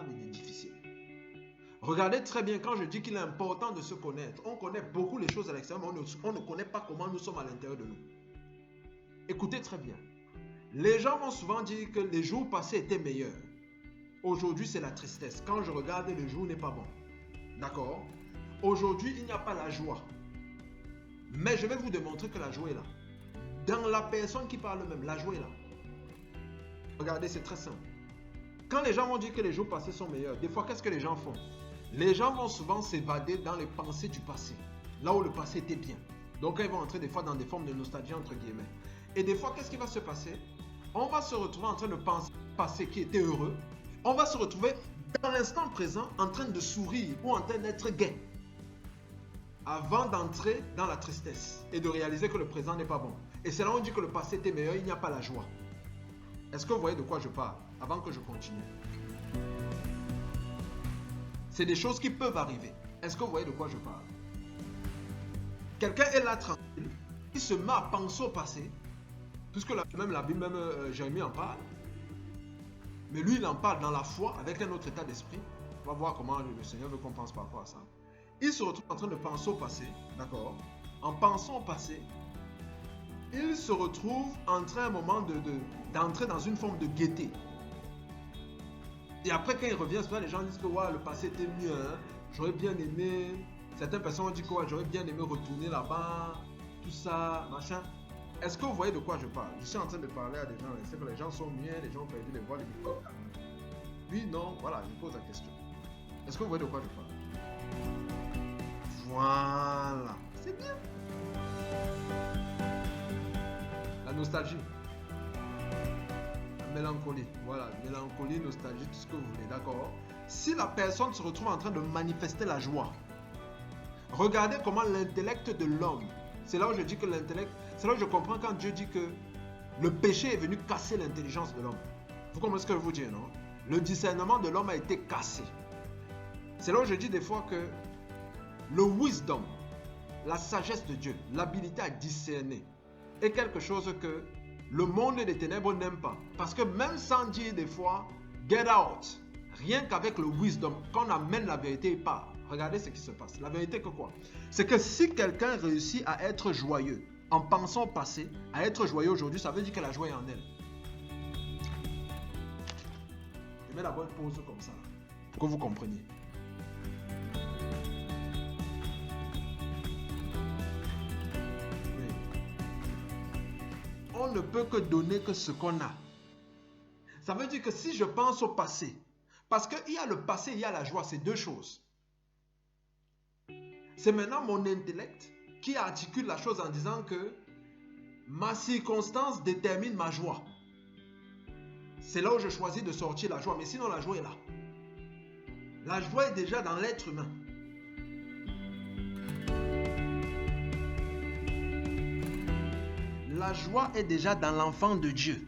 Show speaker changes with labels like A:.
A: grave, il est difficile. Regardez très bien, quand je dis qu'il est important de se connaître, on connaît beaucoup les choses à l'extérieur, mais on ne connaît pas comment nous sommes à l'intérieur de nous. Écoutez très bien. Les gens vont souvent dire que les jours passés étaient meilleurs. Aujourd'hui, c'est la tristesse. Quand je regarde, le jour n'est pas bon. D'accord? Aujourd'hui, il n'y a pas la joie. Mais je vais vous démontrer que la joie est là. Dans la personne qui parle même, la joie est là. Regardez, c'est très simple. Quand les gens vont dire que les jours passés sont meilleurs, des fois, qu'est-ce que les gens font? Les gens vont souvent s'évader dans les pensées du passé, là où le passé était bien. Donc, ils vont entrer des fois dans des formes de nostalgie, entre guillemets. Et des fois, qu'est-ce qui va se passer? On va se retrouver en train de penser au passé qui était heureux. On va se retrouver dans l'instant présent en train de sourire ou en train d'être gai. Avant d'entrer dans la tristesse et de réaliser que le présent n'est pas bon. Et c'est là où on dit que le passé était meilleur, il n'y a pas la joie. Est-ce que vous voyez de quoi je parle avant que je continue? C'est des choses qui peuvent arriver. Est-ce que vous voyez de quoi je parle? Quelqu'un est là tranquille, il se met à penser au passé, puisque même la Bible, Jérémie en parle. Mais lui, il en parle dans la foi, avec un autre état d'esprit. On va voir comment le Seigneur veut qu'on pense par rapport à ça. Il se retrouve en train de penser au passé, d'accord? En pensant au passé, il se retrouve en train à un moment d'entrer dans une forme de gaieté. Et après, quand il revient, souvent les gens disent que ouais, le passé était mieux, hein? J'aurais bien aimé. Certaines personnes ont dit que ouais, j'aurais bien aimé retourner là-bas, tout ça, machin. Est-ce que vous voyez de quoi je parle? Je suis en train de parler à des gens, c'est que les gens sont mieux, les gens ont perdu les voix, les micros. Oui, non, voilà, je pose la question. Est-ce que vous voyez de quoi je parle? Voilà, c'est bien. La nostalgie. La mélancolie. Voilà, mélancolie, nostalgie, tout ce que vous voulez, d'accord? Si la personne se retrouve en train de manifester la joie, regardez comment l'intellect de l'homme, c'est là où je dis que l'intellect, c'est là où je comprends quand Dieu dit que le péché est venu casser l'intelligence de l'homme. Vous comprenez ce que je veux dire, non? Le discernement de l'homme a été cassé. C'est là où je dis des fois que le wisdom, la sagesse de Dieu, l'habilité à discerner est quelque chose que le monde des ténèbres n'aime pas. Parce que même sans dire des fois, get out, rien qu'avec le wisdom, quand on amène la vérité, il part. Regardez ce qui se passe. La vérité que quoi? C'est que si quelqu'un réussit à être joyeux en pensant au passé, à être joyeux aujourd'hui, ça veut dire que la joie est en elle. Je mets la bonne pause comme ça, pour que vous compreniez. On ne peut que donner que ce qu'on a. Ça veut dire que si je pense au passé, parce qu'il y a le passé, il y a la joie, c'est deux choses. C'est maintenant mon intellect qui articule la chose en disant que ma circonstance détermine ma joie. C'est là où je choisis de sortir la joie, mais sinon la joie est là. La joie est déjà dans l'être humain. La joie est déjà dans l'enfant de Dieu.